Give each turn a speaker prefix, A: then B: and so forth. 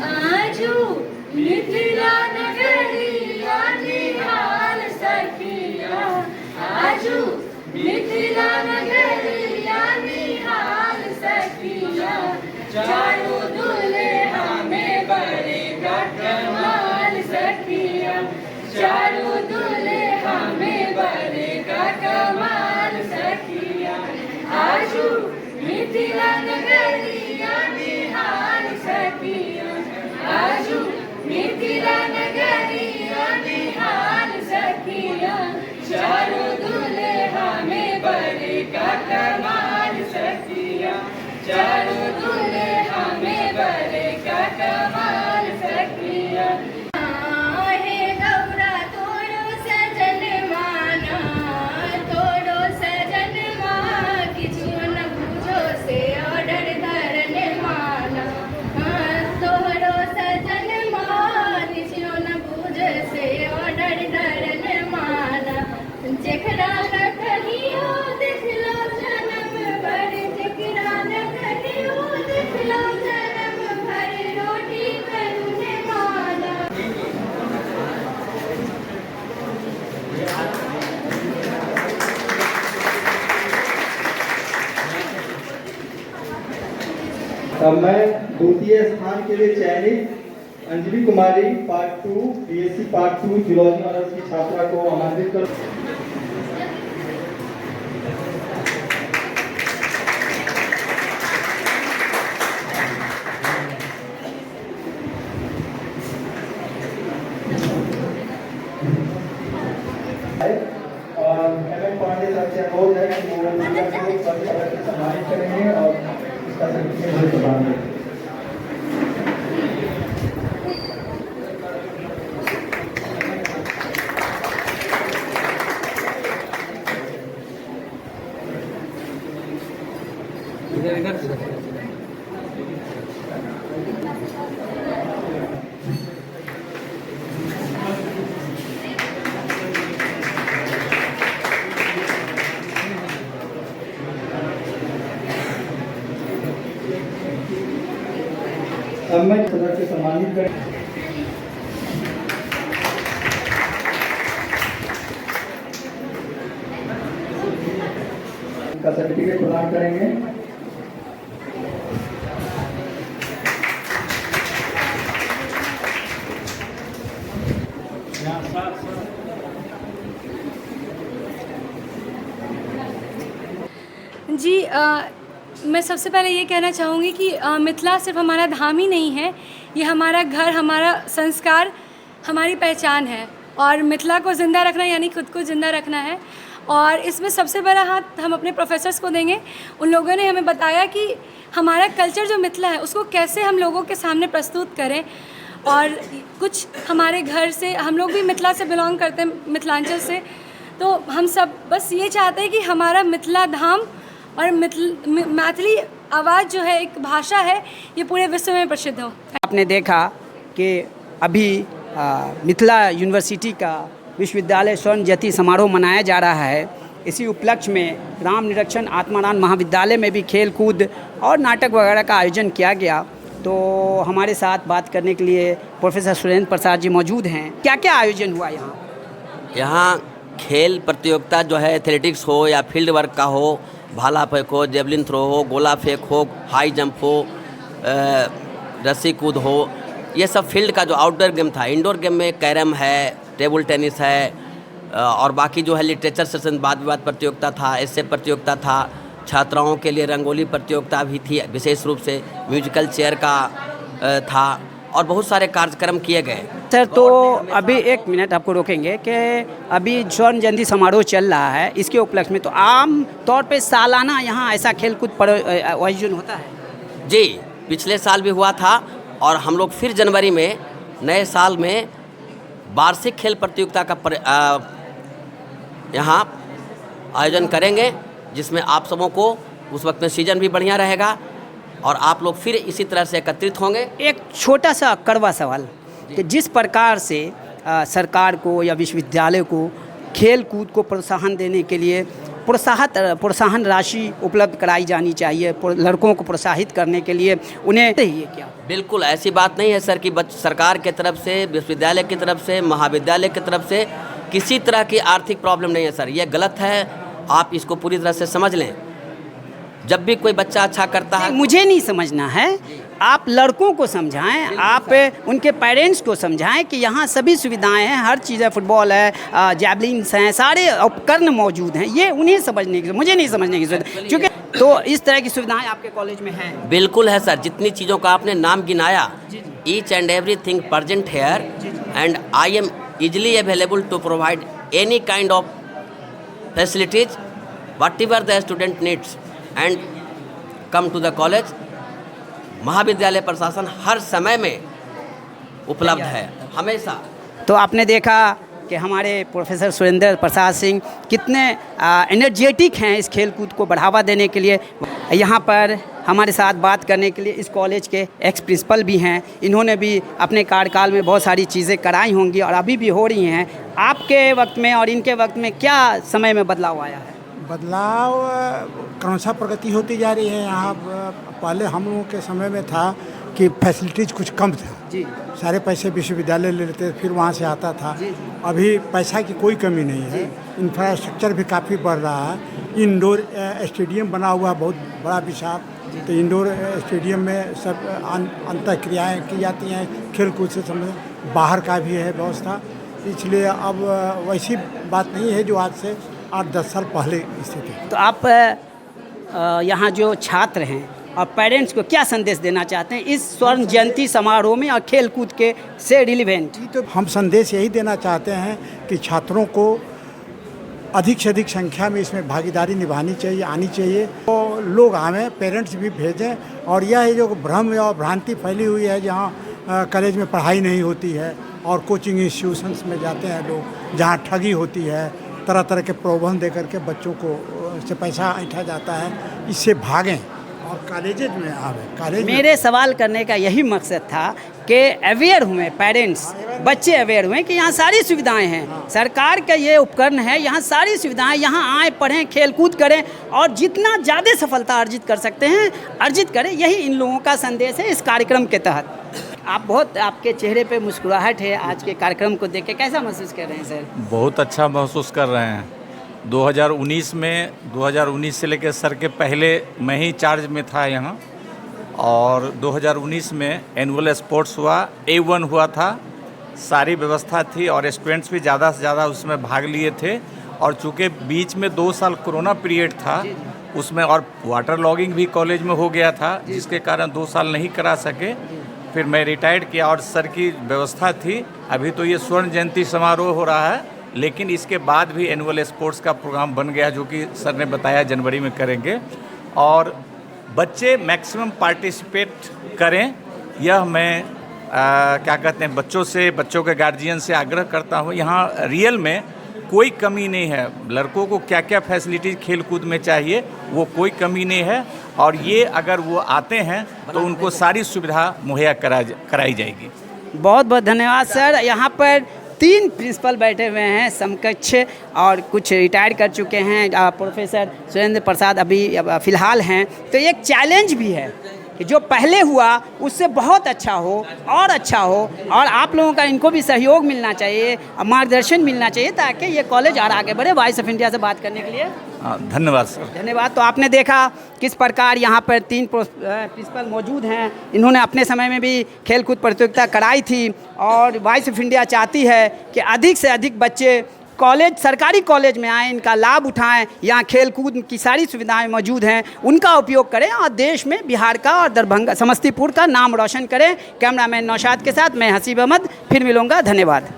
A: आजू मिथिला नगरिया निहाल सखिया, आजू मिथिला नगरिया निहाल सखिया, चारों दुल्हा में बड़ेगा कमाल सखिया, चारों दुल्हा में बड़ेगा कमाल सखिया, आजू मिथिला नगरिया निहाल सखिया, आजू मिथिला नगरिया निहाल सखिया, चारों दुल्हा में बड़ेगा कमाल सखिया, चारों दुल्हा में बड़ेगा कमाल सखिया। हे गौरा तोड़ो सजन माना, तोड़ो सजन माँ, किछु न बुझो से ऑर्डर धरन माना, तोड़ो सजन माँ, किछु न बुझो से ऑर्डर धरन माना, जेकरा न कहियो देखलो जन्म भर, जेकरा न कहियो देखलो जन्म भर, रोटी करुने माना।
B: अब मैं द्वितीय स्थान के लिए चयनित Anjali Kumari part 2 BSc part 2 zoology honours की छात्रा को आमंत्रित करूं। और एमएन पांडे साहब से अनुरोध है कि वो सम्मानित करेंगे और इसका सर्टिफिकेट प्रदान करेंगे। अब मैं सदस्य से सम्मानित करें। का सर्टिफिकेट प्रदान करेंगे।
C: जी मैं सबसे पहले ये कहना चाहूँगी कि मिथिला सिर्फ हमारा धाम ही नहीं है, ये हमारा घर, हमारा संस्कार, हमारी पहचान है। और मिथिला को ज़िंदा रखना यानी खुद को ज़िंदा रखना है। और इसमें सबसे बड़ा हाथ हम अपने प्रोफेसर्स को देंगे। उन लोगों ने हमें बताया कि हमारा कल्चर जो मिथिला है उसको कैसे हम लोगों के सामने प्रस्तुत करें। और कुछ हमारे घर से, हम लोग भी मिथिला से बिलोंग करते हैं, मिथिलांचल से, तो हम सब बस ये चाहते हैं कि हमारा मिथिला धाम और मैथिली आवाज़ जो है, एक भाषा है, ये पूरे विश्व में प्रसिद्ध हो।
D: आपने देखा कि अभी मिथिला यूनिवर्सिटी का विश्वविद्यालय स्वर्ण जयंती समारोह मनाया जा रहा है। इसी उपलक्ष्य में राम निरक्षण आत्माराम महाविद्यालय में भी खेल कूद और नाटक वगैरह का आयोजन किया गया। तो हमारे साथ बात करने के लिए प्रोफेसर सुरेंद्र प्रसाद जी मौजूद हैं। क्या क्या आयोजन हुआ यहाँ?
E: यहाँ खेल प्रतियोगिता जो है, एथलेटिक्स हो या फील्ड वर्क का हो, भाला फेंक हो, जेवलिन थ्रो हो, गोला फेंक हो, हाई जंप हो, रस्सी कूद हो, ये सब फील्ड का जो आउटडोर गेम था। इंडोर गेम में कैरम है, टेबल टेनिस है, और बाकी जो है लिटरेचर सेशन, वाद विवाद प्रतियोगिता था, एस्से प्रतियोगिता था, छात्राओं के लिए रंगोली प्रतियोगिता भी थी, विशेष रूप से म्यूजिकल चेयर का था, और बहुत सारे कार्यक्रम किए गए।
D: सर, तो अभी एक मिनट आपको रोकेंगे कि अभी स्वर्ण जयंती समारोह चल रहा है, इसके उपलक्ष्य में तो आम तौर पे सालाना यहाँ ऐसा खेलकूद आयोजन होता है?
E: जी, पिछले साल भी हुआ था, और हम लोग फिर जनवरी में नए साल में वार्षिक खेल प्रतियोगिता का यहाँ आयोजन करेंगे, जिसमें आप सबों को उस वक्त में सीजन भी बढ़िया रहेगा और आप लोग फिर इसी तरह से एकत्रित होंगे।
D: एक छोटा सा कड़वा सवाल कि जिस प्रकार से सरकार को या विश्वविद्यालय को खेल कूद को प्रोत्साहन देने के लिए प्रोत्साहन राशि उपलब्ध कराई जानी चाहिए लड़कों को प्रोत्साहित करने के लिए, उन्हें ये क्या?
E: बिल्कुल ऐसी बात नहीं है सर कि सरकार की तरफ से, विश्वविद्यालय की तरफ से, महाविद्यालय की तरफ से किसी तरह की आर्थिक प्रॉब्लम नहीं है सर। ये गलत है, आप इसको पूरी तरह से समझ लें। जब भी कोई बच्चा अच्छा करता है,
D: मुझे नहीं समझना है, आप लड़कों को समझाएं, आप उनके पेरेंट्स को समझाएं कि यहाँ सभी सुविधाएं हैं, हर चीज़ है, फुटबॉल है, जैवलिन्स हैं, सारे उपकरण मौजूद हैं। ये उन्हें समझने की, मुझे नहीं समझने की जरूरत, क्योंकि तो इस तरह की सुविधाएं आपके कॉलेज में हैं।
E: बिल्कुल है सर। जितनी चीज़ों का आपने नाम गिनाया, each and everything present here, and I am easily available to provide any kind of facilities whatever the student needs and come to the college। महाविद्यालय प्रशासन हर समय में उपलब्ध है, हमेशा।
D: तो आपने देखा कि हमारे प्रोफेसर सुरेंद्र प्रसाद सिंह कितने एनर्जेटिक हैं इस खेलकूद को बढ़ावा देने के लिए। यहाँ पर हमारे साथ बात करने के लिए इस कॉलेज के एक्स प्रिंसिपल भी हैं। इन्होंने भी अपने कार्यकाल में बहुत सारी चीज़ें कराई होंगी और अभी भी हो रही हैं। आपके वक्त में और इनके वक्त में क्या समय में बदलाव आया है?
F: बदलाव क्रमशः प्रगति होती जा रही है। यहाँ पहले हम लोगों के समय में था कि फैसिलिटीज़ कुछ कम था
D: जी,
F: सारे पैसे विश्वविद्यालय ले लेते, फिर वहाँ से आता था। अभी पैसा की कोई कमी नहीं है, इंफ्रास्ट्रक्चर भी काफ़ी बढ़ रहा है। इंडोर स्टेडियम बना हुआ बहुत बड़ा विशाल, तो इंडोर स्टेडियम में सब अंतःक्रियाएँ की जाती हैं, खेल कूद से संबंधित। बाहर का भी है व्यवस्था, इसलिए अब वैसी बात नहीं है जो आज से 8-10 साल पहले स्थिति है।
D: तो आप यहाँ जो छात्र हैं और पेरेंट्स को क्या संदेश देना चाहते हैं इस स्वर्ण जयंती समारोह में और खेल कूद के से रिलेवेंट?
F: तो हम संदेश यही देना चाहते हैं कि छात्रों को अधिक से अधिक संख्या में इसमें भागीदारी निभानी चाहिए, आनी चाहिए। तो लोग हमें पेरेंट्स भी भेजें। और यह जो भ्रम और भ्रांति फैली हुई है, जहाँ कॉलेज में पढ़ाई नहीं होती है और कोचिंग इंस्टीट्यूशंस में जाते हैं लोग, जहाँ ठगी होती है, तरह तरह के प्रलोभन दे करके बच्चों को से पैसा ऐंठा जाता है, इससे भागें और कॉलेजेज में आवे।
D: मेरे सवाल करने का यही मकसद था कि अवेयर हुए पेरेंट्स, बच्चे अवेयर हुए कि यहाँ सारी सुविधाएं हैं, सरकार का ये उपकरण है, यहाँ सारी सुविधाएं, यहाँ आए, पढ़ें, खेल कूद करें और जितना ज़्यादा सफलता अर्जित कर सकते हैं अर्जित करें। यही इन लोगों का संदेश है इस कार्यक्रम के तहत। आप बहुत, आपके चेहरे पे मुस्कुराहट है आज के कार्यक्रम को देख के, कैसा महसूस कर रहे हैं सर?
G: बहुत अच्छा महसूस कर रहे हैं। 2019 से लेकर सर के पहले मैं ही चार्ज में था यहाँ, और 2019 में एनुअल स्पोर्ट्स हुआ, A1 हुआ था, सारी व्यवस्था थी और स्टूडेंट्स भी ज़्यादा से ज़्यादा उसमें भाग लिए थे। और चूँकि बीच में 2 साल कोरोना पीरियड था, उसमें और वाटर लॉगिंग भी कॉलेज में हो गया था, जिसके कारण 2 साल नहीं करा सके। फिर मैं रिटायर्ड किया और सर की व्यवस्था थी। अभी तो ये स्वर्ण जयंती समारोह हो रहा है, लेकिन इसके बाद भी एनुअल स्पोर्ट्स का प्रोग्राम बन गया, जो कि सर ने बताया जनवरी में करेंगे। और बच्चे मैक्सिमम पार्टिसिपेट करें, यह मैं क्या कहते हैं बच्चों के गार्जियन से आग्रह करता हूँ। यहाँ रियल में कोई कमी नहीं है, लड़कों को क्या क्या फैसिलिटीज़ खेल कूद में चाहिए वो कोई कमी नहीं है। और ये अगर वो आते हैं तो उनको सारी सुविधा मुहैया कराई जाएगी।
D: बहुत बहुत धन्यवाद सर। यहाँ पर 3 प्रिंसिपल बैठे हुए हैं समकक्ष, और कुछ रिटायर कर चुके हैं। प्रोफेसर सुरेंद्र प्रसाद अभी फ़िलहाल हैं। तो एक चैलेंज भी है कि जो पहले हुआ उससे बहुत अच्छा हो और अच्छा हो, और आप लोगों का इनको भी सहयोग मिलना चाहिए, मार्गदर्शन मिलना चाहिए, ताकि ये कॉलेज और आगे बढ़े। वॉइस ऑफ इंडिया से बात करने के लिए
G: धन्यवाद सर।
D: धन्यवाद। तो आपने देखा किस प्रकार यहाँ पर 3 प्रिंसिपल मौजूद हैं। इन्होंने अपने समय में भी खेलकूद प्रतियोगिता कराई थी, और वॉइस ऑफ इंडिया चाहती है कि अधिक से अधिक बच्चे कॉलेज, सरकारी कॉलेज में आएँ, इनका लाभ उठाएं। यहाँ खेल कूद की सारी सुविधाएं मौजूद हैं, उनका उपयोग करें और देश में बिहार का और दरभंगा, समस्तीपुर का नाम रोशन करें। कैमरामैन नौशाद के साथ मैं हसीब अहमद, फिर मिलूँगा। धन्यवाद।